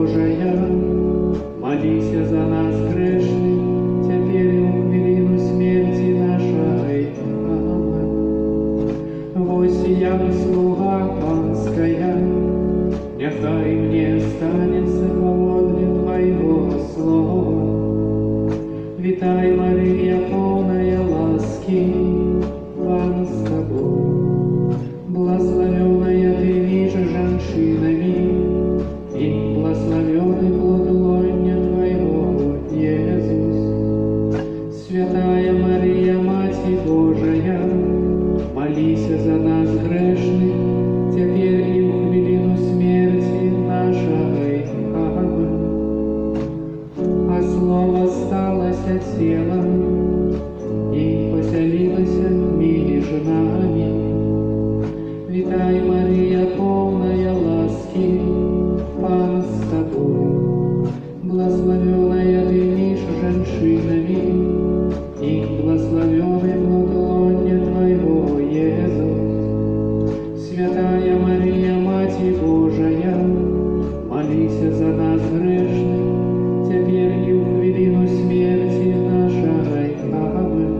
Божая, молися за нас грешных, теперь и в хвилину смерти нашей. Аминь. Воссияв слуга Панская, нехай мне станется поводле Твоего слова. Витай, Мария, полная ласки, Пан с Тобой. Благословенная Ты ниже женщинами, и благословенный плод лоня Твоего, Иисус. Святая Мария, Матерь Божия, молися за нас грешных, теперь и в хвилину смерти нашей. Аминь. А Слово сталося телом и поселилось между нами. Витай, Мария, полная ласки, Пан с Тобой. Благословенная Ты между женщинами, и благословенный плод лоня Твоего, Иисус. Святая Мария, Матерь Божия, молися за нас грешных, теперь и в хвилину смерти нашей. Аминь.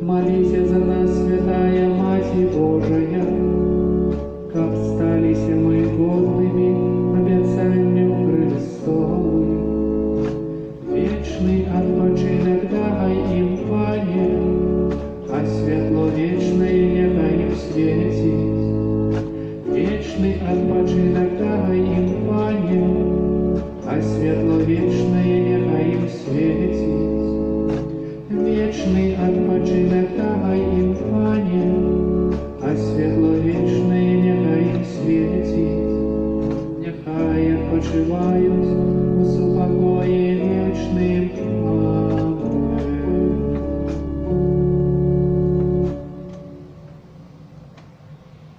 Молися за нас, Святая Матерь Божия, как стались мы годными обетованию Христову. Вечный odpoczynek дай им, Пане, а светло вечное нехай их светит. Вечный odpoczynek дай им, Пане,